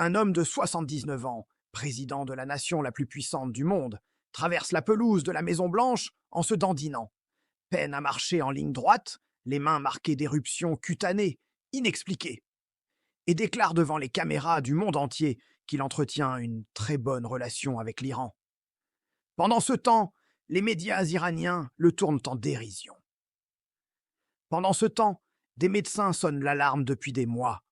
Un homme de 79 ans, président de la nation la plus puissante du monde, traverse la pelouse de la Maison-Blanche en se dandinant. Peine à marcher en ligne droite, les mains marquées d'éruptions cutanées, inexpliquées, et déclare devant les caméras du monde entier qu'il entretient une très bonne relation avec l'Iran. Pendant ce temps, les médias iraniens le tournent en dérision. Pendant ce temps, des médecins sonnent l'alarme depuis des mois.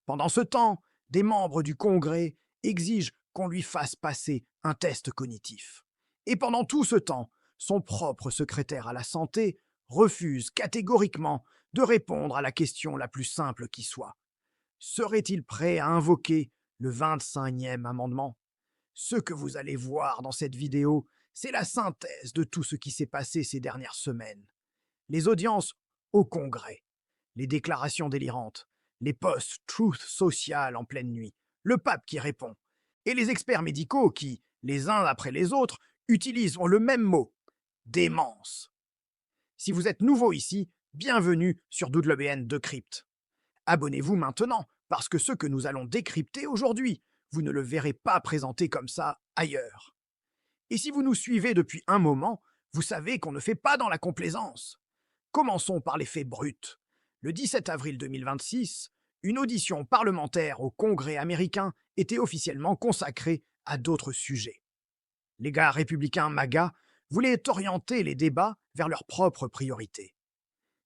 Pendant ce temps, des membres du Congrès exigent qu'on lui fasse passer un test cognitif. Et pendant tout ce temps, son propre secrétaire à la santé refuse catégoriquement de répondre à la question la plus simple qui soit. Serait-il prêt à invoquer le 25e amendement? Ce que vous allez voir dans cette vidéo, c'est la synthèse de tout ce qui s'est passé ces dernières semaines. Les audiences au Congrès, les déclarations délirantes, les posts Truth Social en pleine nuit, le pape qui répond, et les experts médicaux qui, les uns après les autres, utilisent le même mot, démence. Si vous êtes nouveau ici, bienvenue sur WN Decrypt. Abonnez-vous maintenant, parce que ce que nous allons décrypter aujourd'hui, vous ne le verrez pas présenté comme ça ailleurs. Et si vous nous suivez depuis un moment, vous savez qu'on ne fait pas dans la complaisance. Commençons par les faits bruts. Le 17 avril 2026, une audition parlementaire au Congrès américain était officiellement consacrée à d'autres sujets. Les gars républicains MAGA voulaient orienter les débats vers leurs propres priorités.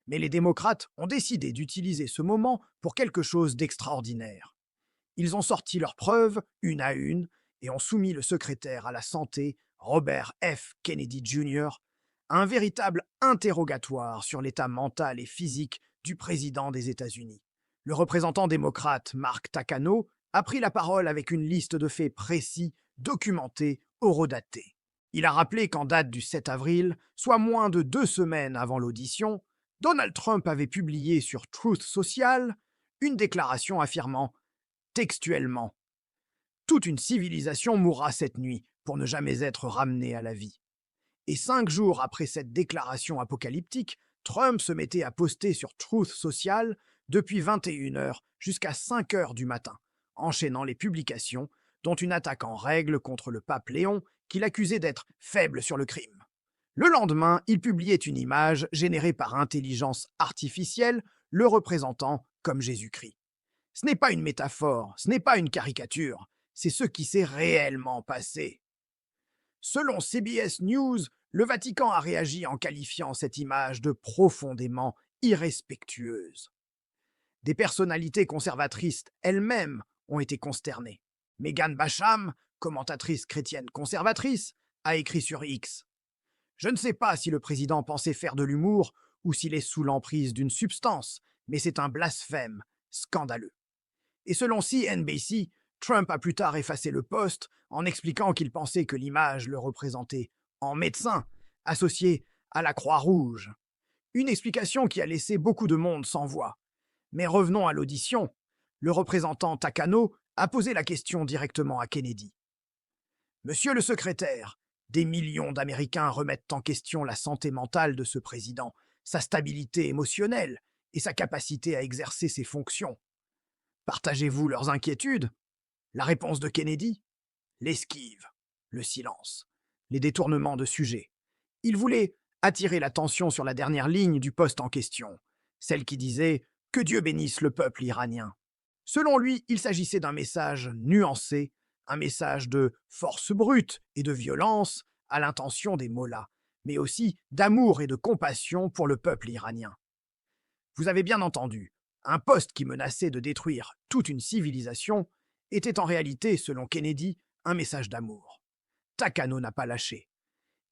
Mais les démocrates ont décidé d'utiliser ce moment pour quelque chose d'extraordinaire. Ils ont sorti leurs preuves, une à une, et ont soumis le secrétaire à la santé, Robert F. Kennedy Jr., à un véritable interrogatoire sur l'état mental et physique du président des États-Unis. Le représentant démocrate Mark Takano a pris la parole avec une liste de faits précis, documentés, horodatés. Il a rappelé qu'en date du 7 avril, soit moins de 2 semaines avant l'audition, Donald Trump avait publié sur Truth Social une déclaration affirmant textuellement « Toute une civilisation mourra cette nuit pour ne jamais être ramenée à la vie ». Et 5 jours après cette déclaration apocalyptique, Trump se mettait à poster sur Truth Social depuis 21h jusqu'à 5h du matin, enchaînant les publications, dont une attaque en règle contre le pape Léon qu'il accusait d'être faible sur le crime. Le lendemain, il publiait une image générée par intelligence artificielle, le représentant comme Jésus-Christ. Ce n'est pas une métaphore, ce n'est pas une caricature, c'est ce qui s'est réellement passé. Selon CBS News, le Vatican a réagi en qualifiant cette image de profondément irrespectueuse. Des personnalités conservatrices elles-mêmes ont été consternées. Meghan Basham, commentatrice chrétienne conservatrice, a écrit sur X. Je ne sais pas si le président pensait faire de l'humour ou s'il est sous l'emprise d'une substance, mais c'est un blasphème scandaleux. Et selon CNBC, Trump a plus tard effacé le post en expliquant qu'il pensait que l'image le représentait en médecin, associé à la Croix-Rouge. Une explication qui a laissé beaucoup de monde sans voix. Mais revenons à l'audition. Le représentant Takano a posé la question directement à Kennedy. Monsieur le secrétaire, des millions d'Américains remettent en question la santé mentale de ce président, sa stabilité émotionnelle et sa capacité à exercer ses fonctions. Partagez-vous leurs inquiétudes? La réponse de Kennedy? L'esquive, le silence, les détournements de sujet. Il voulait attirer l'attention sur la dernière ligne du poste en question, celle qui disait « Que Dieu bénisse le peuple iranien ». Selon lui, il s'agissait d'un message nuancé, un message de force brute et de violence à l'intention des mollahs, mais aussi d'amour et de compassion pour le peuple iranien. Vous avez bien entendu, un poste qui menaçait de détruire toute une civilisation était en réalité, selon Kennedy, un message d'amour. Takano n'a pas lâché.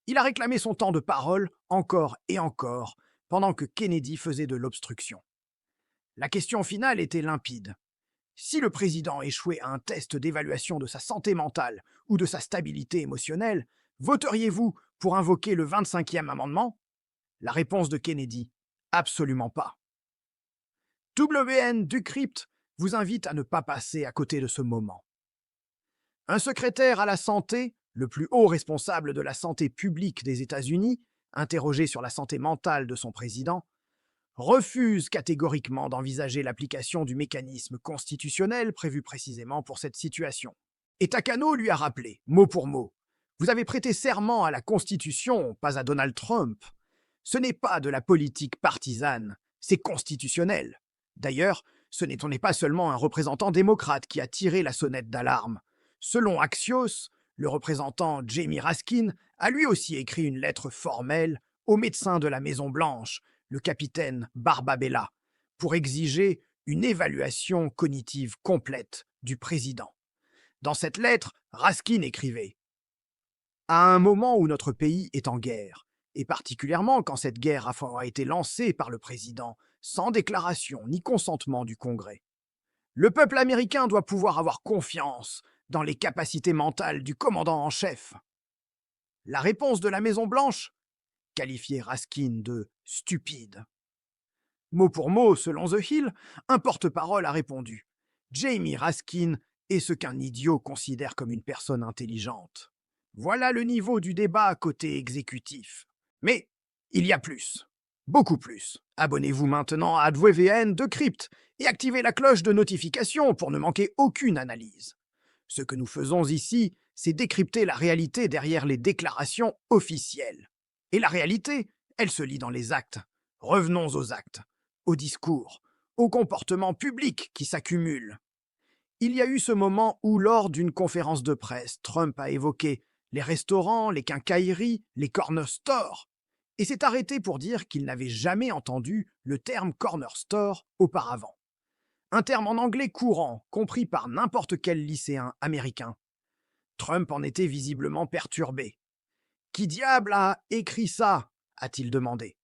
Il a réclamé son temps de parole encore et encore, pendant que Kennedy faisait de l'obstruction. La question finale était limpide. Si le président échouait à un test d'évaluation de sa santé mentale ou de sa stabilité émotionnelle, voteriez-vous pour invoquer le 25e amendement? La réponse de Kennedy, absolument pas. WN Decrypt vous invite à ne pas passer à côté de ce moment. Un secrétaire à la santé, le plus haut responsable de la santé publique des États-Unis, interrogé sur la santé mentale de son président, refuse catégoriquement d'envisager l'application du mécanisme constitutionnel prévu précisément pour cette situation. Et Takano lui a rappelé, mot pour mot, vous avez prêté serment à la Constitution, pas à Donald Trump. Ce n'est pas de la politique partisane, c'est constitutionnel. D'ailleurs, ce n'est pas seulement un représentant démocrate qui a tiré la sonnette d'alarme. Selon Axios, le représentant Jamie Raskin a lui aussi écrit une lettre formelle au médecin de la Maison-Blanche, le capitaine Barbabella, pour exiger une évaluation cognitive complète du président. Dans cette lettre, Raskin écrivait « À un moment où notre pays est en guerre, et particulièrement quand cette guerre a été lancée par le président sans déclaration ni consentement du Congrès, le peuple américain doit pouvoir avoir confiance dans les capacités mentales du commandant en chef. » La réponse de la Maison-Blanche qualifiait Raskin de « stupide ». Mot pour mot, selon The Hill, un porte-parole a répondu « Jamie Raskin est ce qu'un idiot considère comme une personne intelligente. » Voilà le niveau du débat côté exécutif. Mais il y a plus, beaucoup plus. Abonnez-vous maintenant à AdvoVN de Crypt et activez la cloche de notification pour ne manquer aucune analyse. Ce que nous faisons ici, c'est décrypter la réalité derrière les déclarations officielles. Et la réalité, elle se lit dans les actes. Revenons aux actes, aux discours, aux comportements publics qui s'accumulent. Il y a eu ce moment où, lors d'une conférence de presse, Trump a évoqué les restaurants, les quincailleries, les corner stores, et s'est arrêté pour dire qu'il n'avait jamais entendu le terme corner store auparavant. Un terme en anglais courant, compris par n'importe quel lycéen américain. Trump en était visiblement perturbé. « Qui diable a écrit ça ?» a-t-il demandé.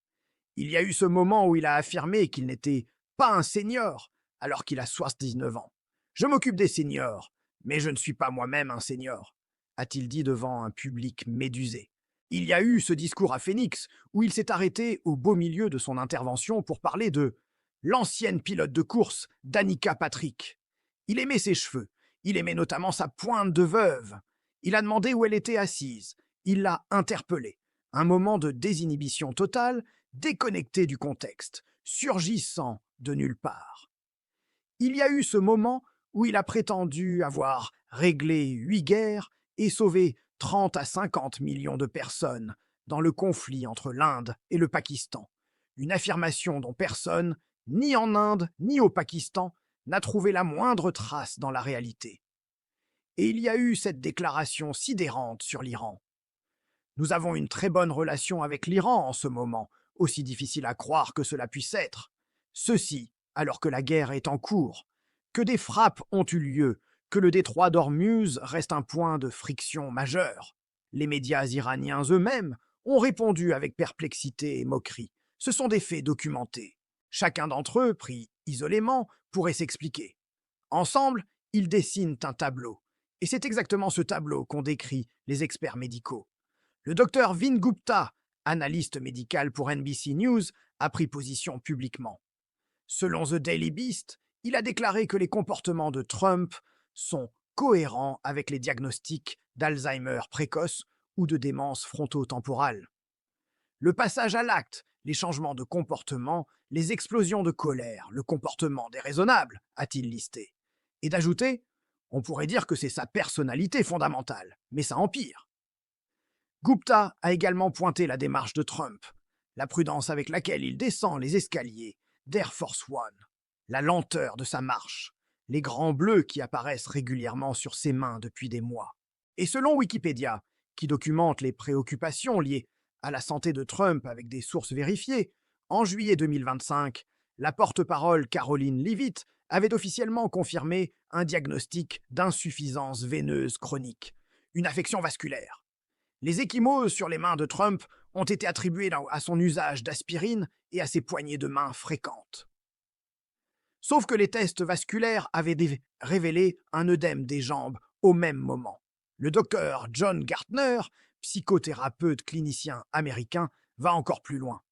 Il y a eu ce moment où il a affirmé qu'il n'était pas un senior alors qu'il a 79 ans. « Je m'occupe des seniors, mais je ne suis pas moi-même un senior », a-t-il dit devant un public médusé. Il y a eu ce discours à Phoenix où il s'est arrêté au beau milieu de son intervention pour parler de l'ancienne pilote de course, Danica Patrick. Il aimait ses cheveux, il aimait notamment sa pointe de veuve. Il a demandé où elle était assise. Il l'a interpellée. Un moment de désinhibition totale, déconnecté du contexte, surgissant de nulle part. Il y a eu ce moment où il a prétendu avoir réglé 8 guerres et sauvé 30 à 50 millions de personnes dans le conflit entre l'Inde et le Pakistan. Une affirmation dont personne, ni en Inde ni au Pakistan, n'a trouvé la moindre trace dans la réalité. Et il y a eu cette déclaration sidérante sur l'Iran. Nous avons une très bonne relation avec l'Iran en ce moment, aussi difficile à croire que cela puisse être. Ceci, alors que la guerre est en cours, que des frappes ont eu lieu, que le détroit d'Ormuz reste un point de friction majeur. Les médias iraniens eux-mêmes ont répondu avec perplexité et moquerie. Ce sont des faits documentés. Chacun d'entre eux, pris isolément, pourrait s'expliquer. Ensemble, ils dessinent un tableau. Et c'est exactement ce tableau qu'ont décrit les experts médicaux. Le docteur Vin Gupta, analyste médical pour NBC News, a pris position publiquement. Selon The Daily Beast, il a déclaré que les comportements de Trump sont cohérents avec les diagnostics d'Alzheimer précoce ou de démence frontotemporale. Le passage à l'acte, les changements de comportement, les explosions de colère, le comportement déraisonnable, a-t-il listé. Et d'ajouter, on pourrait dire que c'est sa personnalité fondamentale, mais ça empire. Gupta a également pointé la démarche de Trump, la prudence avec laquelle il descend les escaliers d'Air Force One, la lenteur de sa marche, les grands bleus qui apparaissent régulièrement sur ses mains depuis des mois. Et selon Wikipédia, qui documente les préoccupations liées à la santé de Trump avec des sources vérifiées, en juillet 2025, la porte-parole Caroline Leavitt avait officiellement confirmé un diagnostic d'insuffisance veineuse chronique, une affection vasculaire. Les ecchymoses sur les mains de Trump ont été attribuées à son usage d'aspirine et à ses poignées de main fréquentes. Sauf que les tests vasculaires avaient révélé un œdème des jambes au même moment. Le docteur John Gartner, psychothérapeute clinicien américain, va encore plus loin.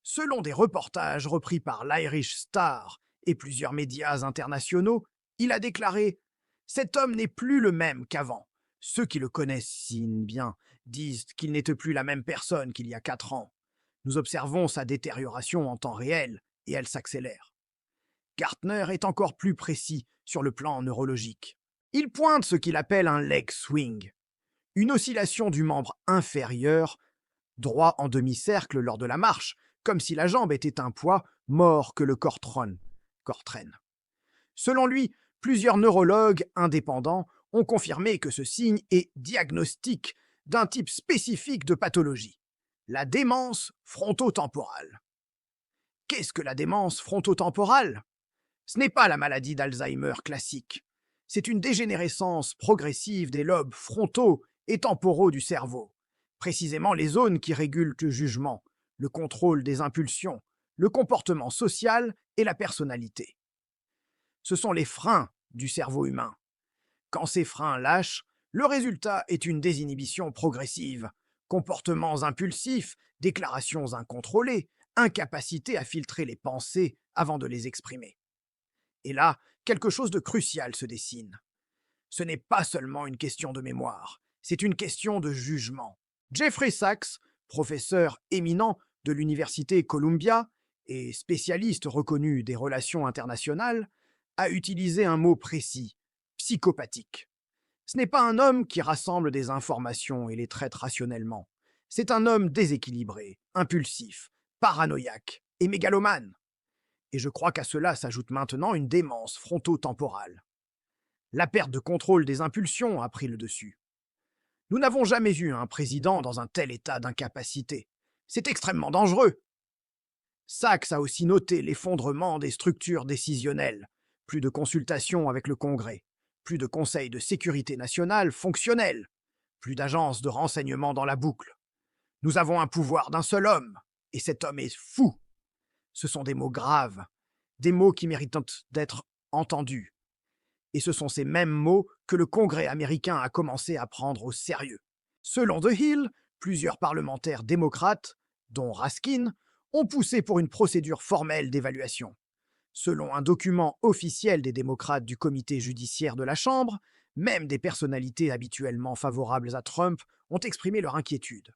Selon des reportages repris par l'Irish Star et plusieurs médias internationaux, il a déclaré « Cet homme n'est plus le même qu'avant. Ceux qui le connaissent si bien disent qu'il n'était plus la même personne qu'il y a 4 ans. Nous observons sa détérioration en temps réel et elle s'accélère. Gartner est encore plus précis sur le plan neurologique. Il pointe ce qu'il appelle un leg swing, une oscillation du membre inférieur, droit en demi-cercle lors de la marche, comme si la jambe était un poids mort que le corps traîne. Selon lui, plusieurs neurologues indépendants ont confirmé que ce signe est diagnostique d'un type spécifique de pathologie, la démence frontotemporale. Qu'est-ce que la démence frontotemporale? Ce n'est pas la maladie d'Alzheimer classique. C'est une dégénérescence progressive des lobes frontaux et temporaux du cerveau, précisément les zones qui régulent le jugement, le contrôle des impulsions, le comportement social et la personnalité. Ce sont les freins du cerveau humain. Quand ces freins lâchent, le résultat est une désinhibition progressive, comportements impulsifs, déclarations incontrôlées, incapacité à filtrer les pensées avant de les exprimer. Et là, quelque chose de crucial se dessine. Ce n'est pas seulement une question de mémoire, c'est une question de jugement. Jeffrey Sachs, professeur éminent de l'université Columbia et spécialiste reconnu des relations internationales, a utilisé un mot précis, psychopathique. Ce n'est pas un homme qui rassemble des informations et les traite rationnellement. C'est un homme déséquilibré, impulsif, paranoïaque et mégalomane. Et je crois qu'à cela s'ajoute maintenant une démence frontotemporale. La perte de contrôle des impulsions a pris le dessus. Nous n'avons jamais eu un président dans un tel état d'incapacité. C'est extrêmement dangereux. Sachs a aussi noté l'effondrement des structures décisionnelles, plus de consultations avec le Congrès, plus de conseils de sécurité nationale fonctionnels, plus d'agences de renseignement dans la boucle. Nous avons un pouvoir d'un seul homme, et cet homme est fou. Ce sont des mots graves, des mots qui méritent d'être entendus. Et ce sont ces mêmes mots que le Congrès américain a commencé à prendre au sérieux. Selon The Hill, plusieurs parlementaires démocrates, dont Raskin, ont poussé pour une procédure formelle d'évaluation. Selon un document officiel des démocrates du comité judiciaire de la Chambre, même des personnalités habituellement favorables à Trump ont exprimé leur inquiétude.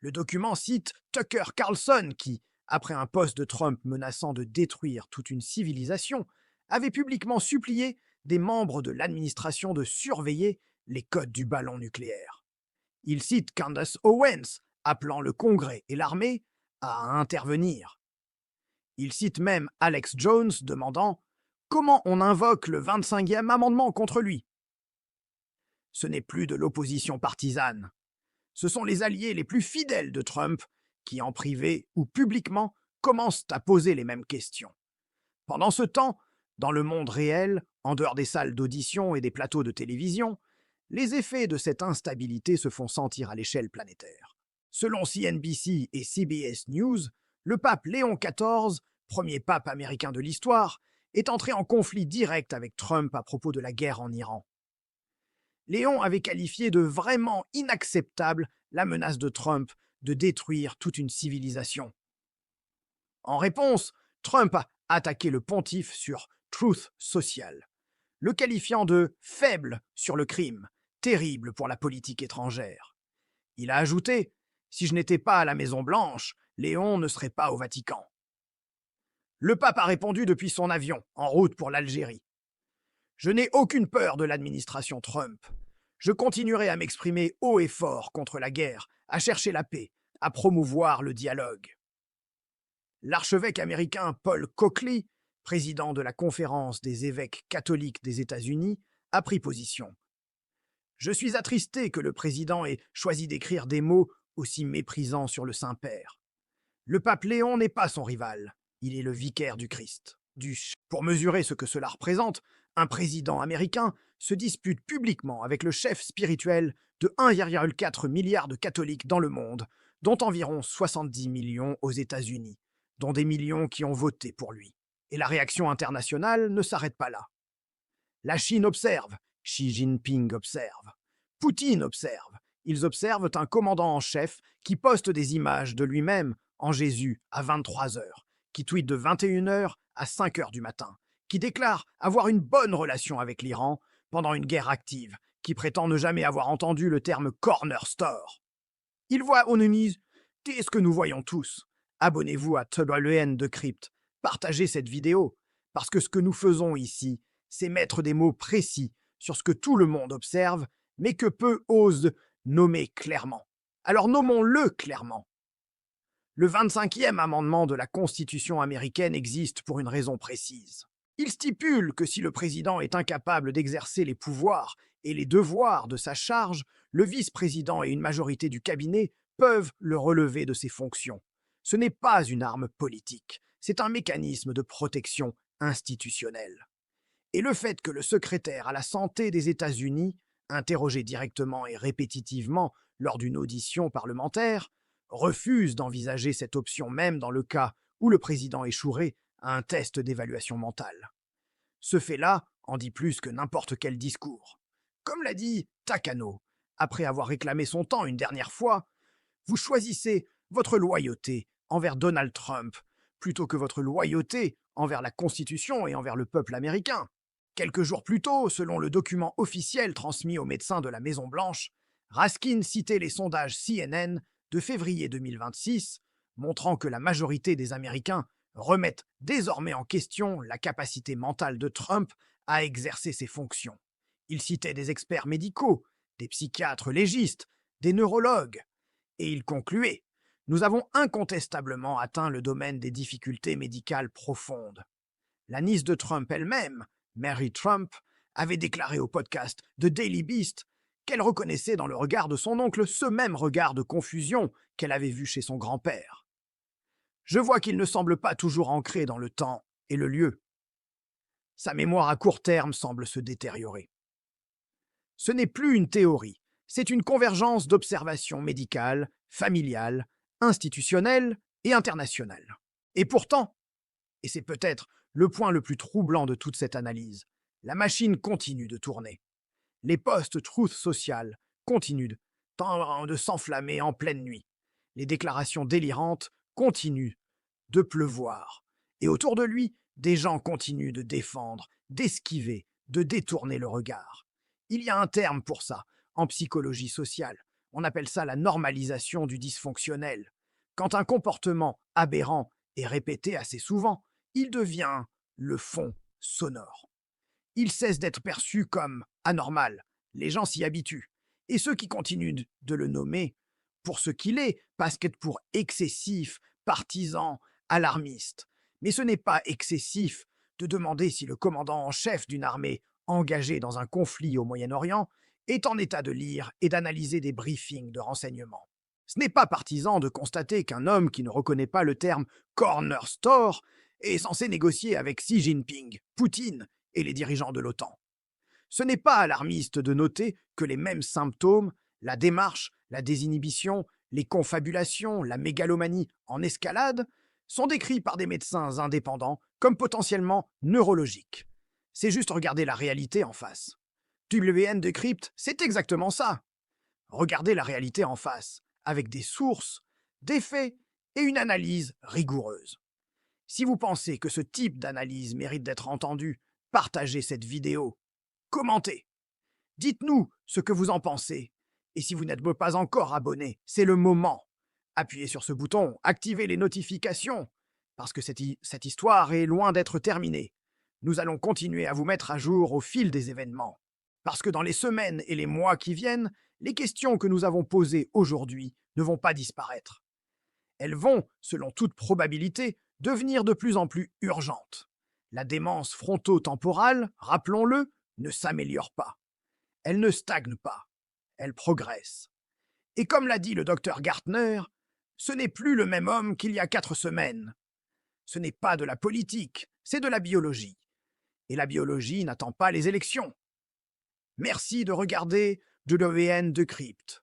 Le document cite Tucker Carlson qui, après un post de Trump menaçant de détruire toute une civilisation, avait publiquement supplié des membres de l'administration de surveiller les codes du ballon nucléaire. Il cite Candace Owens, appelant le Congrès et l'armée à intervenir. Il cite même Alex Jones demandant comment on invoque le 25e amendement contre lui. Ce n'est plus de l'opposition partisane. Ce sont les alliés les plus fidèles de Trump qui, en privé ou publiquement, commencent à poser les mêmes questions. Pendant ce temps, dans le monde réel, en dehors des salles d'audition et des plateaux de télévision, les effets de cette instabilité se font sentir à l'échelle planétaire. Selon CNBC et CBS News, le pape Léon XIV, premier pape américain de l'histoire, est entré en conflit direct avec Trump à propos de la guerre en Iran. Léon avait qualifié de vraiment inacceptable la menace de Trump de détruire toute une civilisation. En réponse, Trump a attaqué le pontife sur Truth Social, le qualifiant de faible sur le crime, terrible pour la politique étrangère. Il a ajouté « Si je n'étais pas à la Maison-Blanche, Léon ne serait pas au Vatican ». Le pape a répondu depuis son avion, en route pour l'Algérie. « Je n'ai aucune peur de l'administration Trump. Je continuerai à m'exprimer haut et fort contre la guerre, à chercher la paix, à promouvoir le dialogue. » L'archevêque américain Paul Coakley, président de la Conférence des évêques catholiques des États-Unis, a pris position. « Je suis attristé que le président ait choisi d'écrire des mots aussi méprisants sur le Saint-Père. Le pape Léon n'est pas son rival, il est le vicaire du Christ. Pour mesurer ce que cela représente, un président américain se dispute publiquement avec le chef spirituel de 1,4 milliard de catholiques dans le monde, dont environ 70 millions aux États-Unis, dont des millions qui ont voté pour lui. Et la réaction internationale ne s'arrête pas là. La Chine observe, Xi Jinping observe, Poutine observe. Ils observent un commandant en chef qui poste des images de lui-même en Jésus à 23 heures, qui tweet de 21 heures à 5 heures du matin, qui déclare avoir une bonne relation avec l'Iran pendant une guerre active, qui prétend ne jamais avoir entendu le terme « corner store ». Il voit ONUNIS Qu'est-ce que nous voyons tous? Abonnez-vous à WN Decrypt, partagez cette vidéo, parce que ce que nous faisons ici, c'est mettre des mots précis sur ce que tout le monde observe, mais que peu osent nommer clairement. Alors nommons-le clairement. Le 25e amendement de la Constitution américaine existe pour une raison précise. Il stipule que si le président est incapable d'exercer les pouvoirs et les devoirs de sa charge, le vice-président et une majorité du cabinet peuvent le relever de ses fonctions. Ce n'est pas une arme politique, c'est un mécanisme de protection institutionnelle. Et le fait que le secrétaire à la santé des États-Unis, interrogé directement et répétitivement lors d'une audition parlementaire, refuse d'envisager cette option même dans le cas où le président échouerait à un test d'évaluation mentale. Ce fait-là en dit plus que n'importe quel discours. Comme l'a dit Takano, après avoir réclamé son temps une dernière fois, vous choisissez votre loyauté envers Donald Trump plutôt que votre loyauté envers la Constitution et envers le peuple américain. Quelques jours plus tôt, selon le document officiel transmis aux médecins de la Maison-Blanche, Raskin citait les sondages CNN de février 2026, montrant que la majorité des Américains remettent désormais en question la capacité mentale de Trump à exercer ses fonctions. Il citait des experts médicaux, des psychiatres légistes, des neurologues, et il concluait: nous avons incontestablement atteint le domaine des difficultés médicales profondes. La nièce de Trump elle-même, Mary Trump, avait déclaré au podcast The Daily Beast qu'elle reconnaissait dans le regard de son oncle ce même regard de confusion qu'elle avait vu chez son grand-père. Je vois qu'il ne semble pas toujours ancré dans le temps et le lieu. Sa mémoire à court terme semble se détériorer. Ce n'est plus une théorie, c'est une convergence d'observations médicales, familiales, institutionnelles et internationales. Et pourtant, et c'est peut-être le point le plus troublant de toute cette analyse, la machine continue de tourner. Les post-truth social continuent de s'enflammer en pleine nuit. Les déclarations délirantes continuent de pleuvoir. Et autour de lui, des gens continuent de défendre, d'esquiver, de détourner le regard. Il y a un terme pour ça, en psychologie sociale. On appelle ça la normalisation du dysfonctionnel. Quand un comportement aberrant est répété assez souvent, il devient le fond sonore. Il cesse d'être perçu comme anormal. Les gens s'y habituent. Et ceux qui continuent de le nommer pour ce qu'il est, passent pour excessif, partisan, alarmiste. Mais ce n'est pas excessif de demander si le commandant en chef d'une armée engagée dans un conflit au Moyen-Orient est en état de lire et d'analyser des briefings de renseignement. Ce n'est pas partisan de constater qu'un homme qui ne reconnaît pas le terme corner store est censé négocier avec Xi Jinping, Poutine et les dirigeants de l'OTAN. Ce n'est pas alarmiste de noter que les mêmes symptômes, la démarche, la désinhibition, les confabulations, la mégalomanie en escalade, sont décrits par des médecins indépendants comme potentiellement neurologiques. C'est juste regarder la réalité en face. WN Decrypt, c'est exactement ça. Regardez la réalité en face, avec des sources, des faits et une analyse rigoureuse. Si vous pensez que ce type d'analyse mérite d'être entendu, partagez cette vidéo. Commentez. Dites-nous ce que vous en pensez. Et si vous n'êtes pas encore abonné, c'est le moment. Appuyez sur ce bouton, activez les notifications, parce que cette histoire est loin d'être terminée. Nous allons continuer à vous mettre à jour au fil des événements. Parce que dans les semaines et les mois qui viennent, les questions que nous avons posées aujourd'hui ne vont pas disparaître. Elles vont, selon toute probabilité, devenir de plus en plus urgentes. La démence fronto-temporale, rappelons-le, ne s'améliore pas. Elle ne stagne pas. Elle progresse. Et comme l'a dit le docteur Gartner, ce n'est plus le même homme qu'il y a 4 semaines. Ce n'est pas de la politique, c'est de la biologie. Et la biologie n'attend pas les élections. Merci de regarder WN Decrypt.